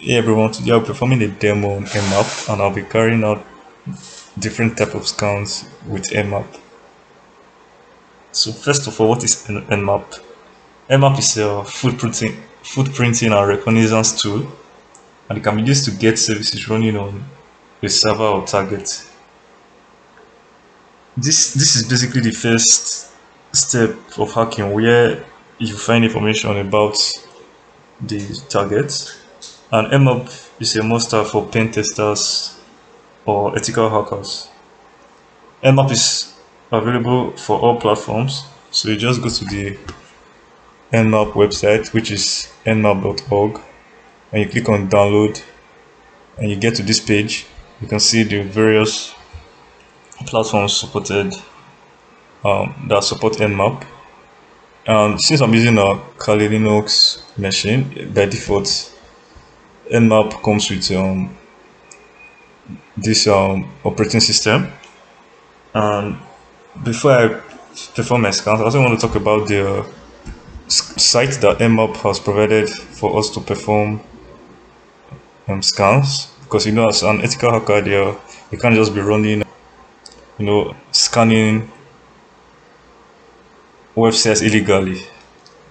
Hey everyone, today I'll be performing a demo on Nmap and I'll be carrying out different type of scans with Nmap. So first of all, what is Nmap? Nmap is a footprinting and reconnaissance tool, and it can be used to get services running on a server or target. This is basically the first step of hacking where you find information about the target, and Nmap is a must-have for pen testers or ethical hackers. Nmap is available for all platforms. So you just go to the Nmap website, which is nmap.org, and you click on download, and you get to this page. You can see the various platforms supported that support Nmap. And since I'm using a Kali Linux machine, by default, Nmap comes with this operating system. And before I perform my scans, I also want to talk about the site that Nmap has provided for us to perform scans, because as an ethical hacker there, you can't just be running scanning websites illegally.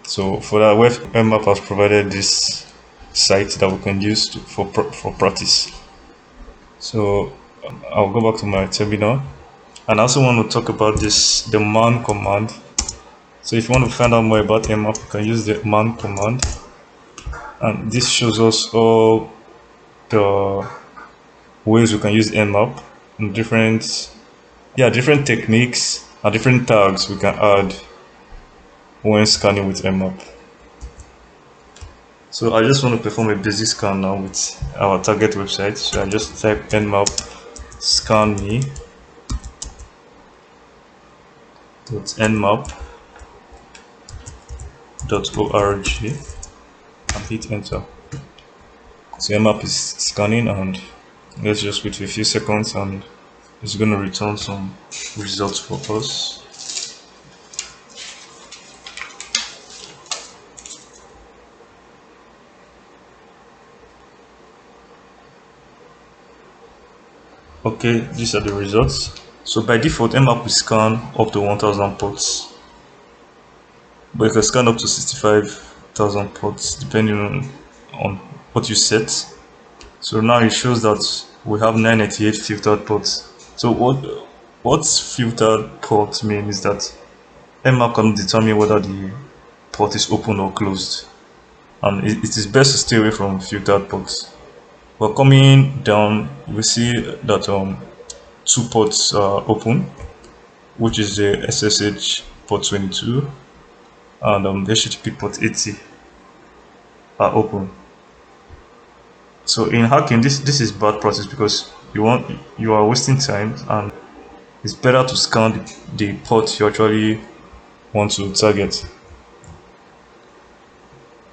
So for that, web Nmap has provided this site that we can use for practice. So I'll go back to my terminal, and I also want to talk about the man command. So if you want to find out more about Nmap, you can use the man command, and this shows us all the ways we can use Nmap and different techniques and different tags we can add when scanning with Nmap. So I just want to perform a basic scan now with our target website. So I just type Nmap scan me.nmap.org and hit enter. So Nmap is scanning, and let's just wait for a few seconds, and it's going to return some results for us. Okay, these are the results. So by default, Nmap will scan up to 1000 ports, but you can scan up to 65,000 ports depending on what you set. So now it shows that we have 998 filtered ports. So what filtered port means is that Nmap can determine whether the port is open or closed, and it is best to stay away from filtered ports. But coming down, we see that two ports are open, which is the SSH port 22 and the HTTP port 80 are open. So in hacking, this is bad practice, because you are wasting time, and it's better to scan the port you actually want to target.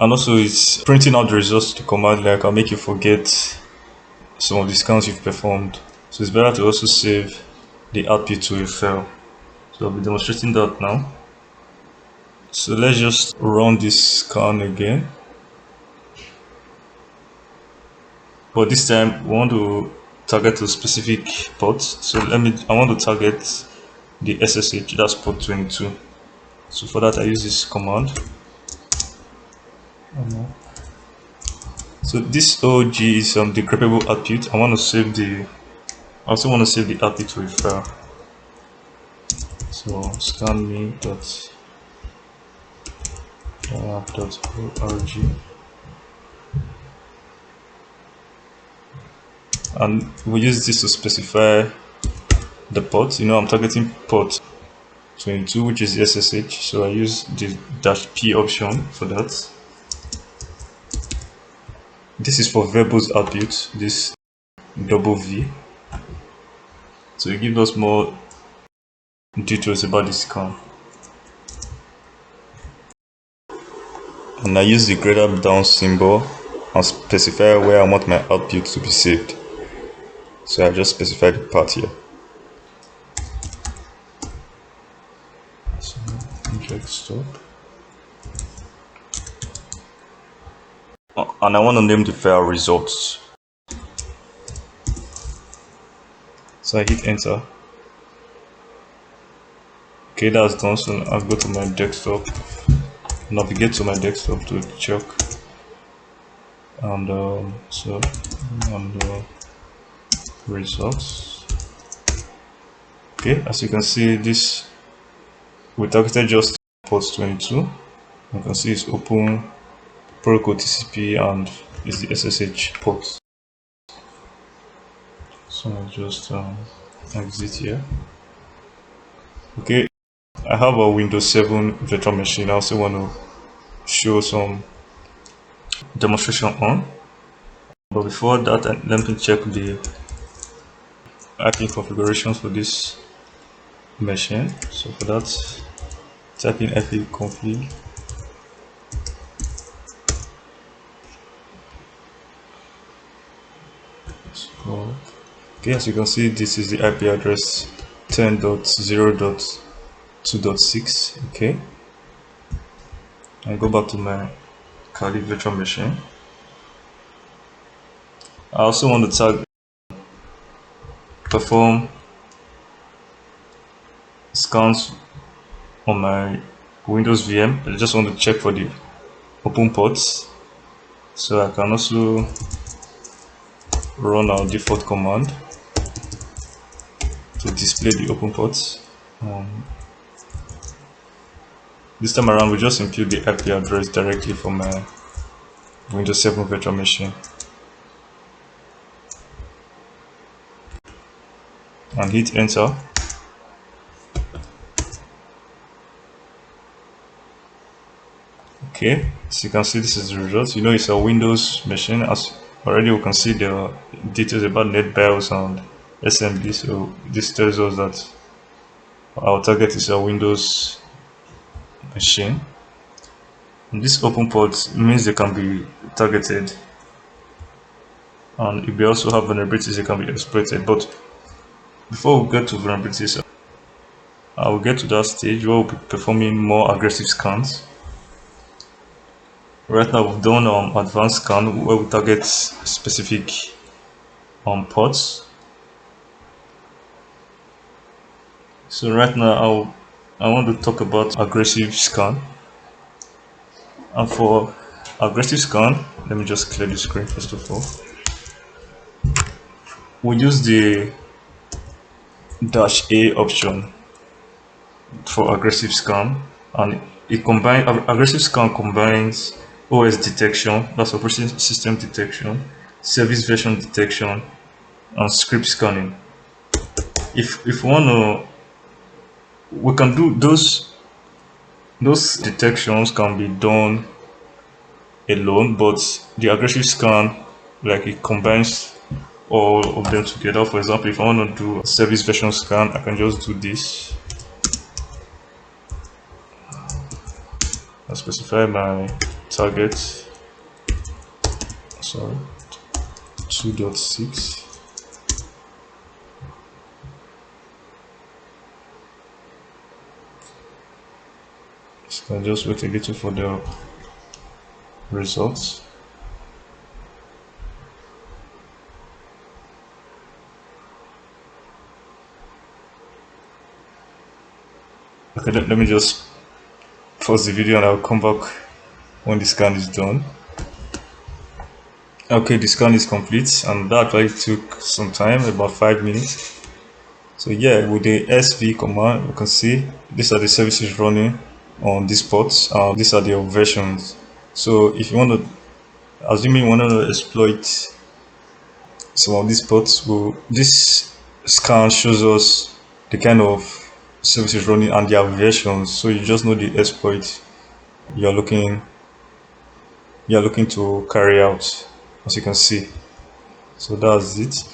And also, it's printing out the results to the command line can make you forget some of the scans you've performed. So it's better to also save the output to a file. So I'll be demonstrating that now. So let's just run this scan again. But this time we want to target a specific port. So I want to target the SSH, that's port 22. So for that I use this command. So this OG is decryptable output. I also want to save the output to a file. So scan me.org, and we use this to specify the port. I'm targeting port 22, which is SSH, so I use the -p option for that. This is for verbose output, this double V. So it gives us more details about the scan. And I use the greater down symbol and specify where I want my output to be saved. So I just specify the part here. So inject stop. and I want to name the file results. So I hit enter. Okay, that's done. So I'll go to my desktop, navigate to my desktop to check, and and results. Okay, as you can see, this we targeted just port 22. You can see it's open protocol TCP and is the SSH port. So I'll just exit here. Okay, I have a Windows 7 virtual machine. I also want to show some demonstration on. But before that, let me check the IP configurations for this machine. So for that, type in config. So, okay, as you can see, this is the IP address 10.0.2.6. Okay, and go back to my Kali virtual machine. I also want to tag perform scans on my Windows VM. I just want to check for the open ports. So I can also run our default command to display the open ports. This time around, we just impute the IP address directly from my Windows 7 virtual machine and hit enter. Okay, so you can see this is the result. You know, it's a Windows machine. As already we can see the details about NetBIOS and SMB. So this tells us that our target is a Windows machine. And this open port means they can be targeted, and if they also have vulnerabilities, they can be exploited. But before we get to vulnerabilities, I will get to that stage where we'll be performing more aggressive scans. Right now, we've done advanced scan where we target specific ports. So right now, I want to talk about aggressive scan. And for aggressive scan, let me just clear the screen first of all. We use the -A option for aggressive scan, and aggressive scan combines OS detection, that's operating system detection, service version detection, and script scanning. If we want to, we can do those detections can be done alone, but the aggressive scan, like, it combines all of them together. For example, if I want to do a service version scan, I can just do this. I specify my target, sorry, 2.6. So I just wait a little for the results. Okay, let me just pause the video and I'll come back when the scan is done. Okay, the scan is complete, and that actually took some time, about 5 minutes. So yeah, with the sv command, you can see these are the services running on these ports. These are their versions. So if you want to, assuming you want to exploit some of these ports, this scan shows us the kind of services running and their versions. So you just know the exploit you're looking to carry out, as you can see. So that's it.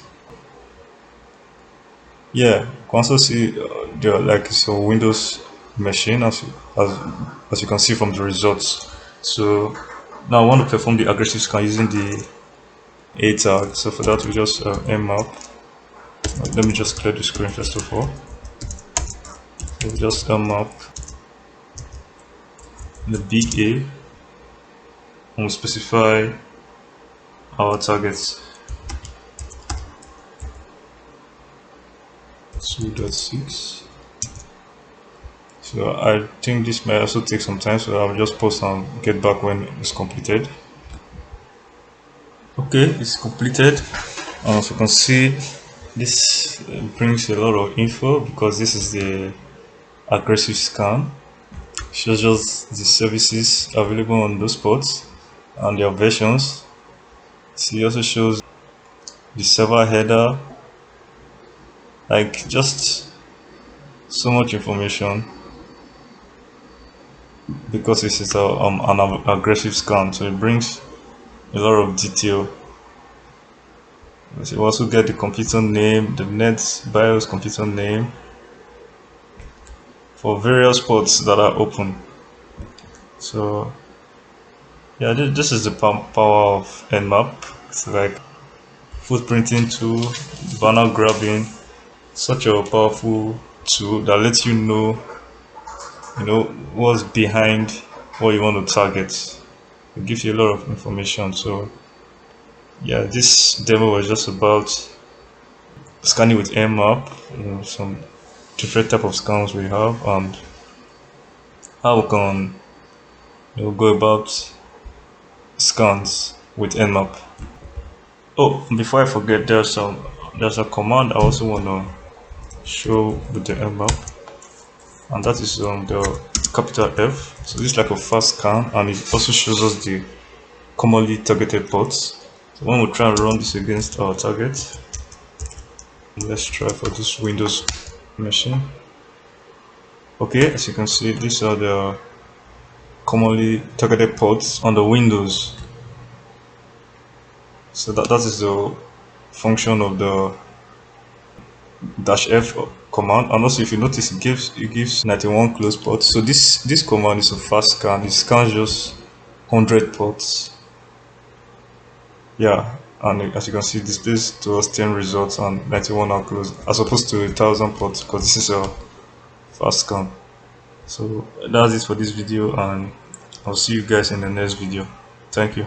Yeah, you can also see there, like, it's a Windows machine, as you can see from the results. So now I want to perform the aggressive scan using the A tag. So for that, we just Nmap. Let me just clear the screen first of all. We just Nmap the big A, and we specify our targets. 2.6. So I think this might also take some time, so I'll just pause and get back when it's completed. Okay, it's completed. As you can see, this brings a lot of info because this is the aggressive scan. Shows just the services available on those ports and their versions. See, it also shows the server header, like just so much information because this is an aggressive scan, so it brings a lot of detail. So you also get the computer name, the net BIOS computer name for various ports that are open. So yeah, this is the power of Nmap. It's like footprinting tool, banner grabbing, such a powerful tool that lets you know what's behind what you want to target. It gives you a lot of information. So yeah, this demo was just about scanning with Nmap, some different type of scans we have, and how we can go about scans with Nmap. Oh, before I forget, there's a command I also want to show with the Nmap, and that is the capital F. So this is like a fast scan, and it also shows us the commonly targeted ports. So when we try and run this against our target, let's try for this Windows machine. Okay, as you can see, these are the commonly targeted ports on the Windows. So that is the function of the -F command. And also, if you notice, it gives 91 close ports. So this command is a fast scan. It scans just 100 ports. Yeah, and as you can see, it displays to us 10 results and 91 are closed, as opposed to 1,000 ports, because this is a fast scan. So that's it for this video, and I'll see you guys in the next video. Thank you.